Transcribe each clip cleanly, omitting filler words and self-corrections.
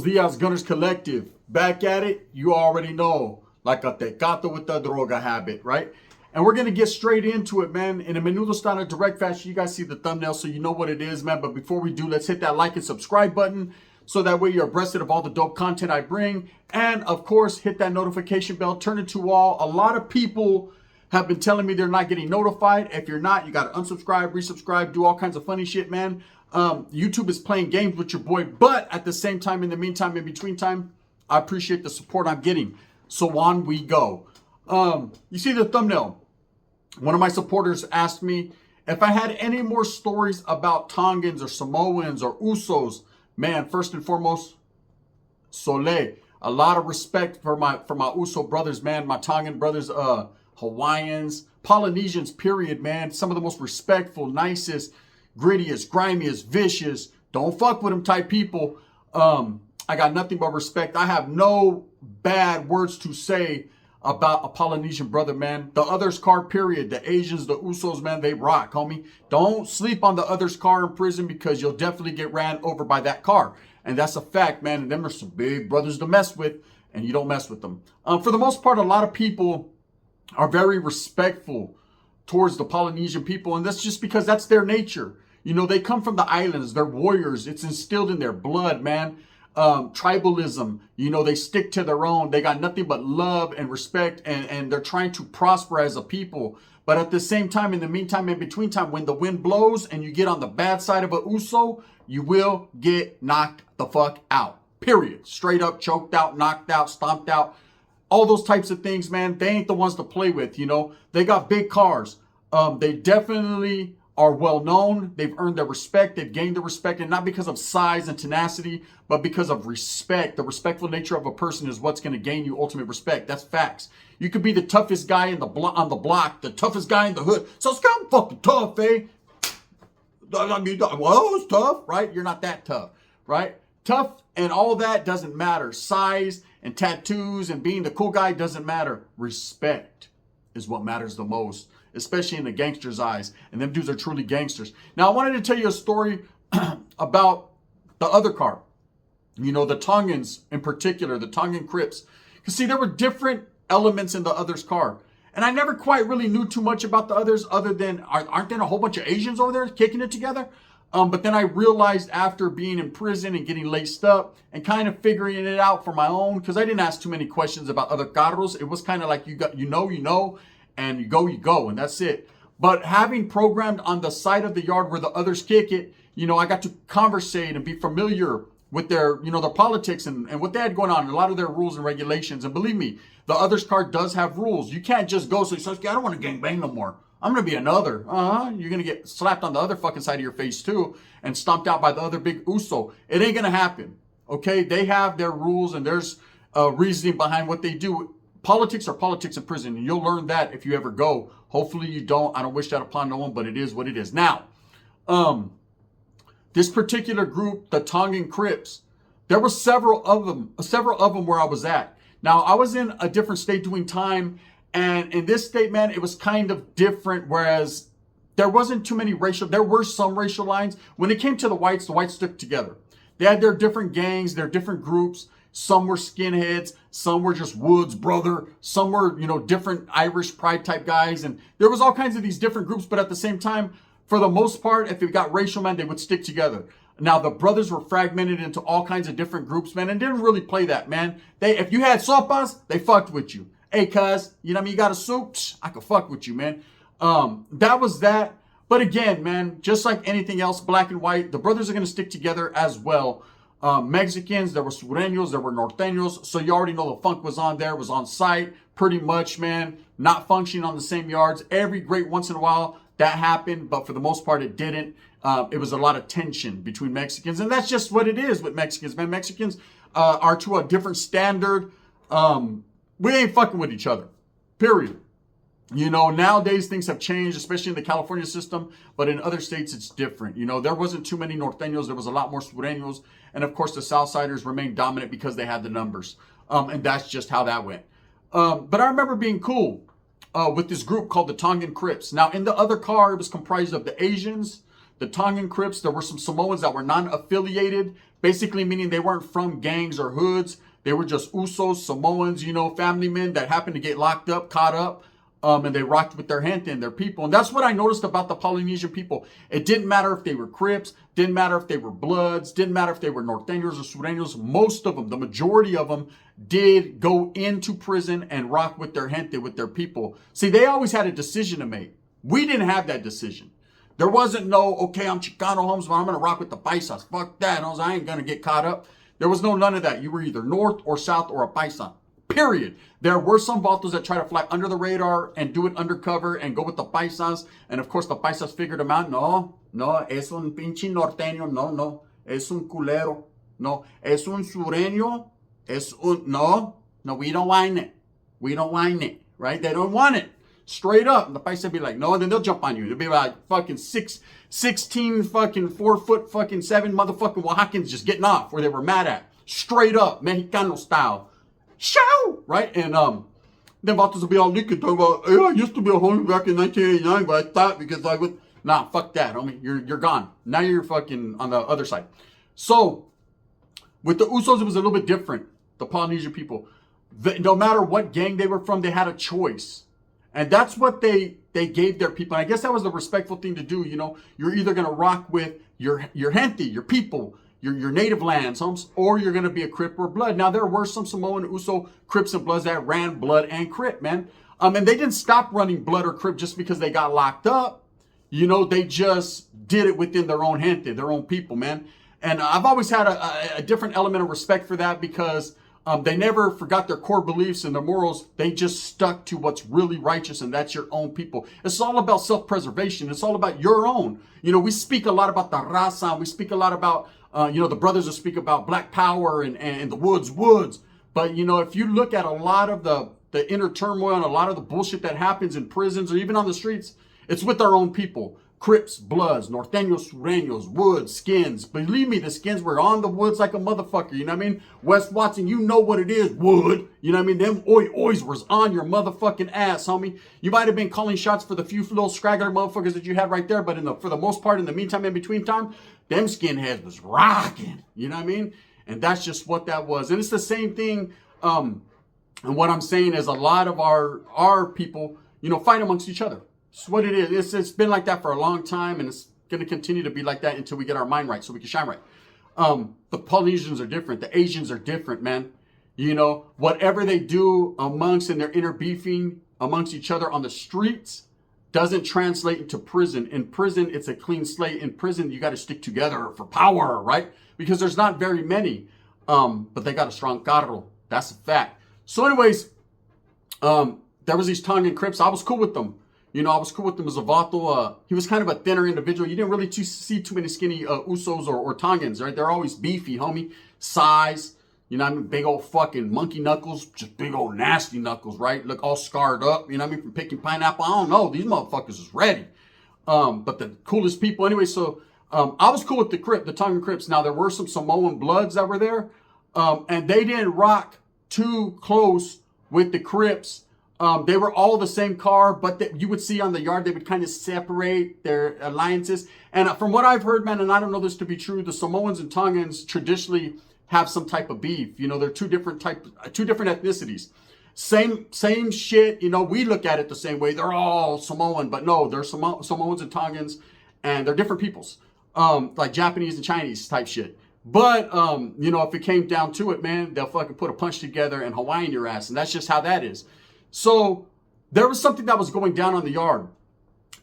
Buenos dias, Gunners Collective. Back at it, you already know. Like a tecato with the droga habit, right? And we're going to get straight into it, man. In a menudo style of direct fashion, you guys see the thumbnail, so you know what it is, man. But before we do, let's hit that like and subscribe button, so that way you're abreast of all the dope content I bring. And, of course, hit that notification bell, turn it to all. A lot of people have been telling me they're not getting notified. If you're not, you got to unsubscribe, resubscribe, do all kinds of funny shit, man. YouTube is playing games with your boy, but at the same time, in the meantime, in between time, I appreciate the support I'm getting. So on we go. You see the thumbnail. One of my supporters asked me if I had any more stories about Tongans or Samoans or Usos. Man, first and foremost, Sole. A lot of respect for my Uso brothers, man. My Tongan brothers, Hawaiians, Polynesians, period, man. Some of the most respectful, nicest, grittiest, grimiest, vicious, don't fuck with them type people. I got nothing but respect. I have no bad words to say about a Polynesian brother, man. The others car, period. The Asians, the Usos, man, they rock, homie. Don't sleep on the others car in prison, because you'll definitely get ran over by that car. And that's a fact, man. And them are some big brothers to mess with, and you don't mess with them. For the most part, a lot of people are very respectful towards the Polynesian people, and that's just because that's their nature. You know, they come from the islands. They're warriors. It's instilled in their blood, man. Tribalism, you know, they stick to their own. They got nothing but love and respect, and they're trying to prosper as a people. But at the same time, in the meantime, in between time, when the wind blows and you get on the bad side of a Uso, you will get knocked the fuck out. Period. Straight up, choked out, knocked out, stomped out. All those types of things, man, they ain't the ones to play with, you know. They got big cars. They definitely are well known. They've earned their respect. They've gained the respect, and not because of size and tenacity, but because of respect. The respectful nature of a person is what's going to gain you ultimate respect. That's facts. You could be the toughest guy in the on the block, the toughest guy in the hood. So it's kind of fucking tough, eh? I mean, well, it's tough, right? You're not that tough, right? Tough and all that doesn't matter. Size and tattoos and being the cool guy doesn't matter. Respect is what matters the most, especially in the gangsters' eyes. And them dudes are truly gangsters. Now, I wanted to tell you a story about the other car. You know, the Tongans in particular, the Tongan Crips. Because, see, there were different elements in the other's car. And I never quite really knew too much about the others, other than, aren't there a whole bunch of Asians over there kicking it together? But then I realized after being in prison and getting laced up and kind of figuring it out for my own, because I didn't ask too many questions about other carros. It was kind of like, you know, and you go, and that's it. But having programmed on the side of the yard where the others kick it, you know, I got to conversate and be familiar with their, you know, their politics and what they had going on, and a lot of their rules and regulations. And believe me, the others car does have rules. You can't just go, so I don't want to gangbang no more. I'm going to be another. You're going to get slapped on the other fucking side of your face too, and stomped out by the other big Uso. It ain't going to happen. Okay? They have their rules, and there's reasoning behind what they do. Politics are politics in prison, and you'll learn that if you ever go. Hopefully you don't. I don't wish that upon no one, but it is what it is. Now, this particular group, the Tongan Crips, there were several of them where I was at. Now, I was in a different state doing time, and in this state, man, it was kind of different, whereas there wasn't too many there were some racial lines. When it came to the whites stuck together. They had their different gangs, their different groups. Some were skinheads, some were just Woods brother, some were, you know, different Irish pride type guys. And there was all kinds of these different groups, but at the same time, for the most part, if it got racial, man, they would stick together. Now, the brothers were fragmented into all kinds of different groups, man, and didn't really play that, man. If you had sopas, they fucked with you. Hey, cuz, you know what I mean? You got a soup? I could fuck with you, man. That was that. But again, man, just like anything else, black and white, the brothers are going to stick together as well. Mexicans, there were Sureños, there were Norteños, so you already know the funk was on there, was on site, pretty much, man, not functioning on the same yards. Every great once in a while, that happened, but for the most part, it didn't. It was a lot of tension between Mexicans, and that's just what it is with Mexicans, man. Mexicans are to a different standard. We ain't fucking with each other, period. You know, nowadays things have changed, especially in the California system, but in other states it's different. You know, there wasn't too many Norteños, there was a lot more Sureños, and of course the Southsiders remained dominant because they had the numbers. And that's just how that went. But I remember being cool with this group called the Tongan Crips. Now, in the other car, it was comprised of the Asians, the Tongan Crips. There were some Samoans that were non-affiliated, basically meaning they weren't from gangs or hoods. They were just Usos, Samoans, you know, family men that happened to get locked up, caught up, and they rocked with their gente and their people. And that's what I noticed about the Polynesian people. It didn't matter if they were Crips, didn't matter if they were Bloods, didn't matter if they were Norteños or Sureños. Most of them, the majority of them, did go into prison and rock with their gente, with their people. See, they always had a decision to make. We didn't have that decision. There wasn't no, okay, I'm Chicano, Holmes, but I'm going to rock with the Paisas. Fuck that. I ain't going to get caught up. There was none of that. You were either North or South or a Paisan. Period. There were some vatos that try to fly under the radar and do it undercover and go with the Paisas. And of course, the Paisas figured them out. No, es un pinche norteño. No, es un culero. No, es un sureño. No, we don't want it. We don't want it, right? They don't want it. Straight up. And the Paisa be like, no, and then they'll jump on you. They'll be like fucking 16 fucking 4 foot fucking 7 motherfucking Oaxacans just getting off where they were mad at. Straight up, Mexicano style. Show! Right? And then vatos will be all naked talking about, hey, I used to be a homie back in 1989, but I thought because I would, nah, fuck that, homie. You're gone. Now you're fucking on the other side. So, with the Usos, it was a little bit different. The Polynesian people. No matter what gang they were from, they had a choice. And that's what they gave their people. And I guess that was the respectful thing to do. You know, you're either going to rock with your gente, your people, your native lands, or you're going to be a Crip or Blood. Now, there were some Samoan Uso Crips and Bloods that ran Blood and Crip, man. And they didn't stop running Blood or Crip just because they got locked up. You know, they just did it within their own gente, their own people, man. And I've always had a different element of respect for that because they never forgot their core beliefs and their morals. They just stuck to what's really righteous, and that's your own people. It's all about self-preservation. It's all about your own. You know, we speak a lot about the raza. We speak a lot about, the brothers will speak about black power and the woods. But, you know, if you look at a lot of the inner turmoil and a lot of the bullshit that happens in prisons or even on the streets, it's with our own people. Crips, Bloods, Norteños, Sureños, Woods, Skins. Believe me, the Skins were on the woods like a motherfucker. You know what I mean? Wes Watson, you know what it is, Wood. You know what I mean? Them oys was on your motherfucking ass, homie. You might have been calling shots for the few little scraggler motherfuckers that you had right there, but for the most part, in the meantime, in between time, them skinheads was rocking. You know what I mean? And that's just what that was. And it's the same thing. And what I'm saying is a lot of our people, you know, fight amongst each other. It's what it is. It's been like that for a long time, and it's going to continue to be like that until we get our mind right so we can shine right. The Polynesians are different. The Asians are different, man. You know, whatever they do amongst and their inner beefing amongst each other on the streets doesn't translate into prison. In prison, it's a clean slate. In prison, you got to stick together for power, right? Because there's not very many, but they got a strong carro. That's a fact. So anyways, there was these Tongan Crips. I was cool with them. You know, I was cool with him as a vato. He was kind of a thinner individual. You didn't really see too many skinny Usos or Tongans, right? They're always beefy, homie. Size, you know what I mean? Big old fucking monkey knuckles. Just big old nasty knuckles, right? Look all scarred up, you know what I mean? From picking pineapple. I don't know. These motherfuckers is ready. But the coolest people. Anyway, so I was cool with the Tongan Crips. Now, there were some Samoan Bloods that were there. And they didn't rock too close with the Crips. They were all the same car, but you would see on the yard, they would kind of separate their alliances. And from what I've heard, man, and I don't know this to be true, the Samoans and Tongans traditionally have some type of beef. You know, they're two different ethnicities. Same shit. You know, we look at it the same way. They're all Samoan, but no, they're Samoans and Tongans, and they're different peoples. Like Japanese and Chinese type shit. But, you know, if it came down to it, man, they'll fucking put a punch together and Hawaiian your ass. And that's just how that is. So there was something that was going down on the yard,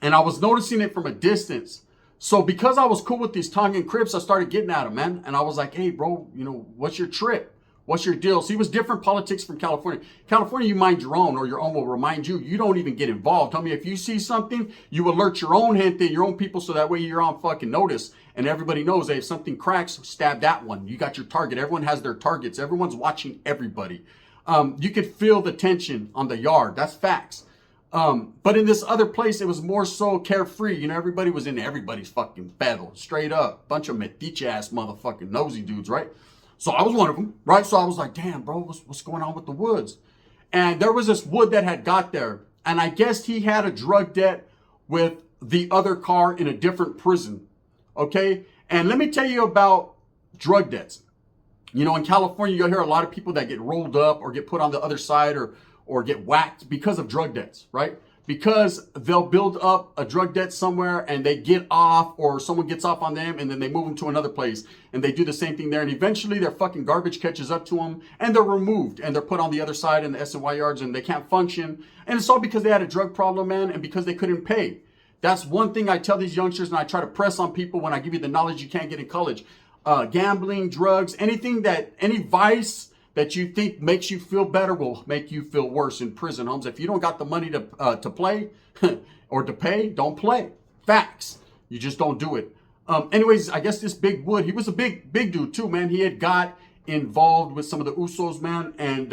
and I was noticing it from a distance. So because I was cool with these Tongan Crips, I started getting at him, man. And I was like, hey, bro, you know, what's your trip? What's your deal? So he was different politics from California. California, you mind your own, or your own will remind you. You don't even get involved. I mean, if you see something, you alert your own gente, your own people, so that way you're on fucking notice. And everybody knows that if something cracks, stab that one. You got your target. Everyone has their targets. Everyone's watching everybody. You could feel the tension on the yard. That's facts. But in this other place, it was more so carefree. You know, everybody was in everybody's fucking battle. Straight up. Bunch of metiche ass motherfucking nosy dudes, right? So I was one of them, right? So I was like, damn, bro, what's going on with the woods? And there was this wood that had got there. And I guess he had a drug debt with the other car in a different prison. Okay? And let me tell you about drug debts. You know, in California, you'll hear a lot of people that get rolled up or get put on the other side or get whacked because of drug debts, right? Because they'll build up a drug debt somewhere and they get off, or someone gets off on them and then they move them to another place and they do the same thing there. And eventually their fucking garbage catches up to them and they're removed and they're put on the other side in the SNY yards and they can't function. And it's all because they had a drug problem, man, and because they couldn't pay. That's one thing I tell these youngsters, and I try to press on people when I give you the knowledge you can't get in college. Gambling, drugs, any vice that you think makes you feel better will make you feel worse in prison, Holmes. If you don't got the money to play or to pay, don't play. Facts. You just don't do it. Anyways, I guess this Big Wood, he was a big dude too, man. He had got involved with some of the Usos, man, and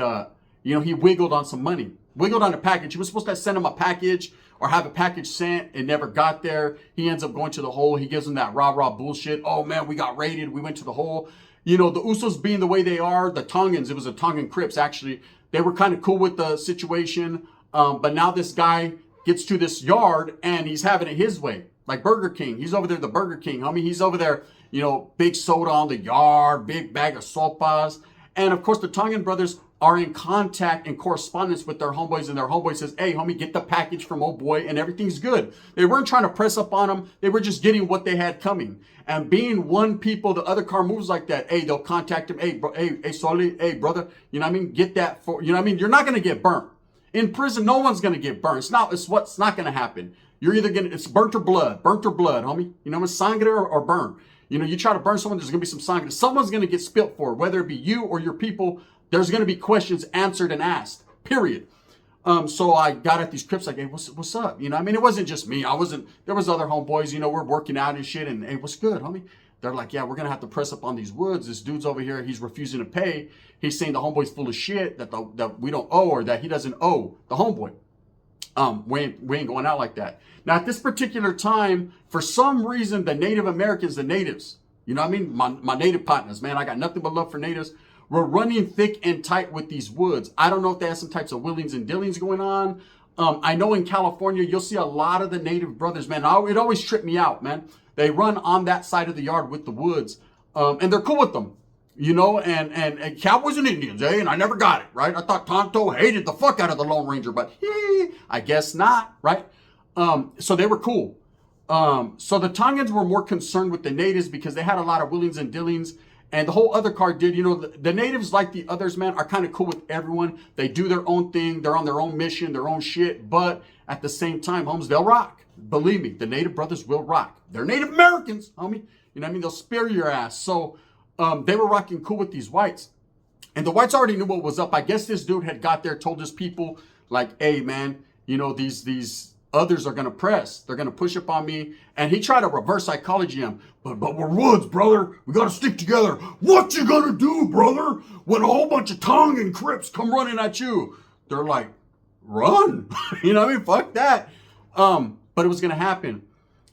you know, he wiggled on some money. Wiggled on a package. He was supposed to send him a package or have a package sent. It never got there. He ends up going to the hole. He gives him that rah-rah bullshit. Oh, man, we got raided. We went to the hole. You know, the Usos being the way they are, the Tongans, it was the Tongan Crips, actually. They were kind of cool with the situation. But now this guy gets to this yard and he's having it his way. Like Burger King. He's over there, the Burger King, homie. He's over there, you know, big soda on the yard, big bag of sopas. And, of course, the Tongan brothers are in contact and correspondence with their homeboys, and their homeboy says, hey, homie, get the package from old boy, and everything's good. They weren't trying to press up on them. They were just getting what they had coming. And being one people, the other car moves like that, hey, they'll contact him, hey, bro, hey, Soli, hey, brother, you know what I mean? Get that for, you know what I mean? You're not going to get burnt. In prison, no one's going to get burnt. It's what's not going to happen. You're either going to, it's burnt or blood, homie. You know what I mean? Sangre or burn. You know, you try to burn someone, there's going to be some sangre. Someone's going to get spilt for, whether it be you or your people. There's going to be questions answered and asked, period. So I got at these Crips like, hey, what's up? You know, I mean, it wasn't just me. There was other homeboys, you know, we're working out and shit. And hey, what's good, homie? They're like, yeah, we're going to have to press up on these woods. This dude's over here, he's refusing to pay. He's saying the homeboy's full of shit, that we don't owe, or that he doesn't owe the homeboy. We ain't going out like that. Now, at this particular time, for some reason, the Native Americans, the natives, you know what I mean? My native partners, man, I got nothing but love for natives. We're running thick and tight with these woods. I don't know if they have some types of willings and dealings going on. I know in California, you'll see a lot of the native brothers, man. It always tripped me out, man. They run on that side of the yard with the woods, and they're cool with them, you know, and cowboys and Indians, eh? And I never got it, right? I thought Tonto hated the fuck out of the Lone Ranger, but I guess not, right? So they were cool. So the Tongans were more concerned with the natives because they had a lot of willings and dealings. And the whole other card did, you know, the natives, like the others, man, are kind of cool with everyone. They do their own thing. They're on their own mission, their own shit. But at the same time, homies, they'll rock. Believe me, the native brothers will rock. They're Native Americans, homie. You know what I mean? They'll spare your ass. So they were rocking cool with these whites. And the whites already knew what was up. I guess this dude had got there, told his people, like, hey, man, you know, these others are going to press. They're going to push up on me. And he tried to reverse psychology him. But we're woods, brother. We got to stick together. What you going to do, brother, when a whole bunch of Tongan Crips come running at you? They're like, run. You know what I mean? Fuck that. But it was going to happen.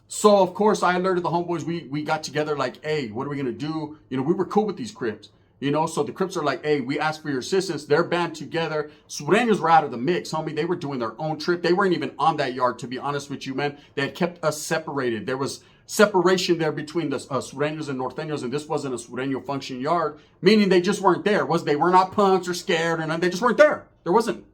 So, of course, I alerted the homeboys. We got together like, hey, what are we going to do? You know, we were cool with these Crips. You know, so the Crips are like, hey, we asked for your assistance. They're band together. Sureños were out of the mix, homie. They were doing their own trip. They weren't even on that yard, to be honest with you, man. They had kept us separated. There was separation there between the Sureños and Norteños, and this wasn't a Sureño function yard, meaning they just weren't there. They were not punks or scared, and they just weren't there. There wasn't.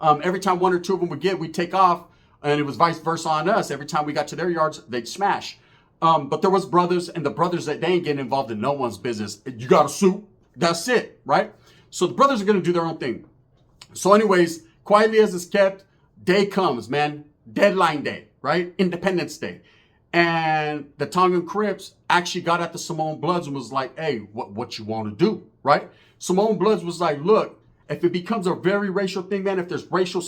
Every time one or two of them we'd take off, and it was vice versa on us. Every time we got to their yards, they'd smash. But there was brothers, and the brothers, that they ain't getting involved in no one's business. You got a suit. That's it, right? So the brothers are going to do their own thing. So anyways, quietly as it's kept, day comes, man. Deadline day, right? Independence Day. And the Tongan Crips actually got at the Samoan Bloods and was like, hey, what you want to do, right? Samoan Bloods was like, look, if it becomes a very racial thing, man, if there's racial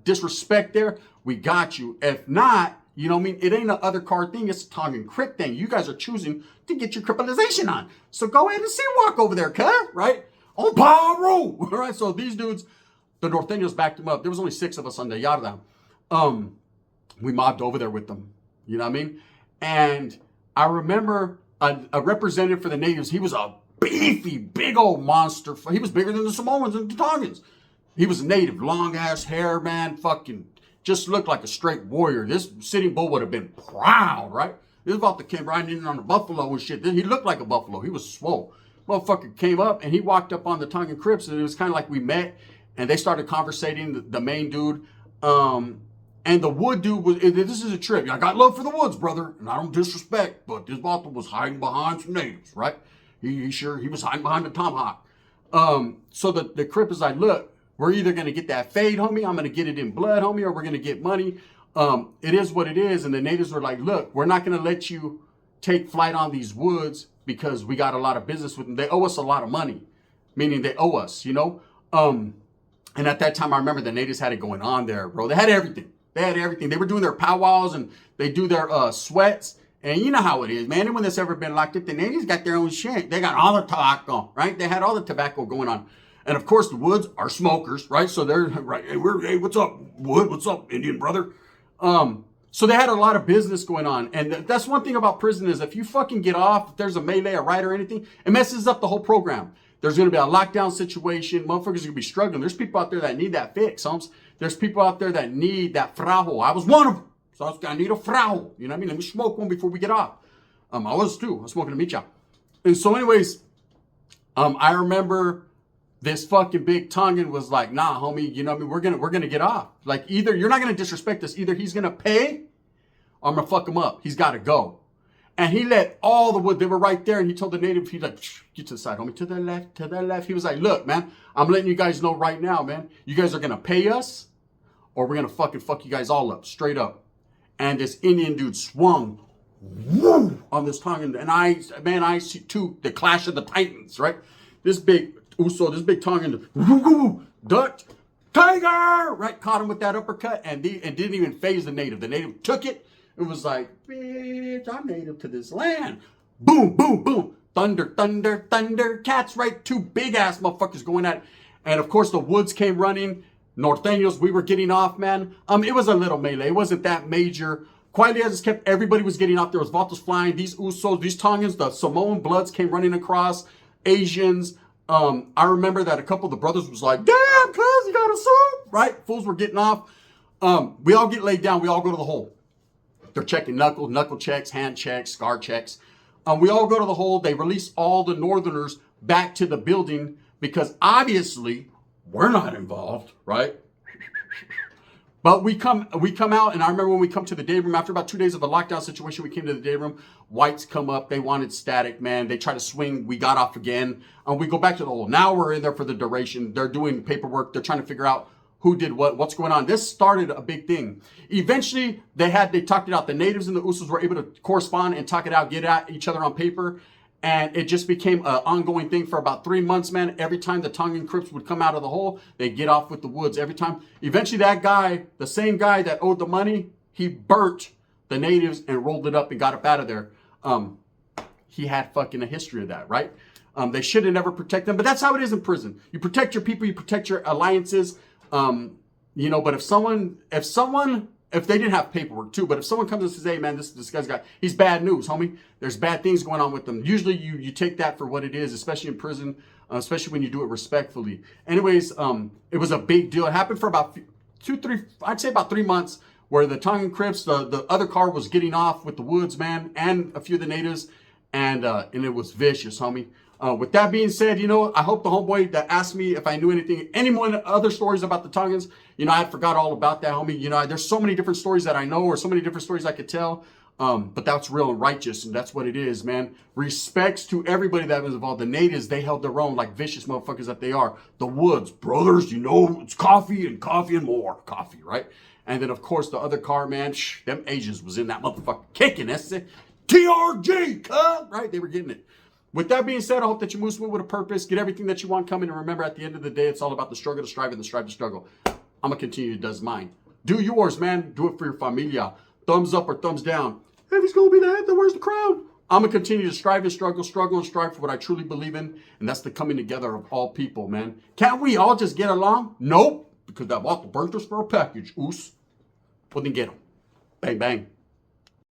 disrespect there, we got you. If not, you know what I mean? It ain't an other card thing. It's a Tongan Crip thing. You guys are choosing to get your crippleization on. So go ahead and walk over there, cut, right? On pyro, right? So these dudes, the Norteños backed them up. There was only 6 of us on the yarda. We mobbed over there with them. You know what I mean? And I remember a representative for the natives. He was a beefy, big old monster. He was bigger than the Samoans and the Tongans. He was a native, long ass hair, man, fucking just looked like a straight warrior. This Sitting Bull would have been proud, right? This vato came riding in on a buffalo and shit. He looked like a buffalo. He was swole. Motherfucker came up and he walked up on the Tongan Crips, and it was kind of like we met and they started conversating, the main dude. And the wood dude was, this is a trip. I got love for the woods, brother, and I don't disrespect, but this vato was hiding behind some natives, right? He was hiding behind the tomahawk. So the Crip is like, look, we're either going to get that fade, homie, I'm going to get it in blood, homie, or we're going to get money. It is what it is. And the natives were like, look, we're not going to let you take flight on these woods because we got a lot of business with them. They owe us a lot of money, meaning they owe us, you know? And at that time, I remember the natives had it going on there, bro. They had everything. They had everything. They were doing their powwows and they do their sweats. And you know how it is, man. Anyone that's ever been locked up, the natives got their own shit. They got all the tobacco, right? They had all the tobacco going on. And of course, the woods are smokers, right? So they're right. Hey, what's up, Wood? What's up, Indian brother? So they had a lot of business going on. And that's one thing about prison is if you fucking get off, if there's a melee, a riot or anything, it messes up the whole program. There's going to be a lockdown situation. Motherfuckers are going to be struggling. There's people out there that need that fix, homes. There's people out there that need that frajo. I was one of them. So I need a frajo. You know what I mean? Let me smoke one before we get off. I was too. I was smoking a micha. And so anyways, I remember this fucking big Tongan was like, nah, homie, you know what I mean? We're gonna get off. Like either you're not gonna disrespect us. Either he's gonna pay or I'm gonna fuck him up. He's gotta go. And he let all the wood, they were right there, and he told the native, he's like, get to the side, homie, to the left, to the left. He was like, look, man, I'm letting you guys know right now, man. You guys are going to pay us, or we're going to fucking fuck you guys all up, straight up. And this Indian dude swung woo, on this Tongan, and I see, too, the clash of the titans, right? This big Tongan, woo, ducked, tiger, right? Caught him with that uppercut, and didn't even phase the native. The native took it. It was like, bitch, I'm native to this land. Boom, boom, boom. Thunder, thunder, thunder. Cats, right? Two big-ass motherfuckers going at it. And, of course, the woods came running. Norteños, we were getting off, man. It was a little melee. It wasn't that major. Quietly as it kept, everybody was getting off. There was vatos flying. These Usos, these Tongans, the Samoan Bloods came running across. Asians. I remember that a couple of the brothers was like, damn, cuz, you got a suit, right? Fools were getting off. We all get laid down. We all go to the hole. They're checking knuckle checks, hand checks, scar checks. We all go to the hole. They release all the Northerners back to the building because obviously we're not involved, right? But we come out, and I remember when we come to the day room, after about 2 days of the lockdown situation, we came to the day room. Whites come up. They wanted static, man. They try to swing. We got off again. We go back to the hole. Now we're in there for the duration. They're doing paperwork. They're trying to figure out who did what's going on. This started a big thing. Eventually, they talked it out. The natives and the Usos were able to correspond and talk it out, get at each other on paper. And it just became an ongoing thing for about 3 months, man. Every time the Tongan Crips would come out of the hole, they'd get off with the woods. Every time. Eventually, that guy, the same guy that owed the money, he burnt the natives and rolled it up and got up out of there. He had fucking a history of that, right? They should have never protected them. But that's how it is in prison. You protect your people. You protect your alliances. You know, but if they didn't have paperwork too, but if someone comes and says, hey man, this guy's he's bad news, homie. There's bad things going on with them. Usually you take that for what it is, especially in prison, especially when you do it respectfully. Anyways, it was a big deal. It happened for about 3 months where the Tongan Crips, the other car was getting off with the woods, man, and a few of the natives. And it was vicious, homie. With that being said, you know, I hope the homeboy that asked me if I knew any more other stories about the Tongans, you know, I forgot all about that, homie. You know, there's so many different stories that I know or so many different stories I could tell. But that's real and righteous, and that's what it is, man. Respects to everybody that was involved. The natives, they held their own like vicious motherfuckers that they are. The woods, brothers, you know, it's coffee and more coffee, right? And then, of course, the other car, man, them Asians was in that motherfucker kicking. That's it. TRG, right? They were getting it. With that being said, I hope that you move with a purpose, get everything that you want coming, and remember, at the end of the day, it's all about the struggle to strive and the strive to struggle. I'm going to continue to do mine. Do yours, man. Do it for your familia. Thumbs up or thumbs down. If he's going to be the head, then where's the crown? I'm going to continue to strive and struggle and strive for what I truly believe in, and that's the coming together of all people, man. Can't we all just get along? Nope, because that bought the burnt us for a package, oos. Well, then get them. Bang, bang.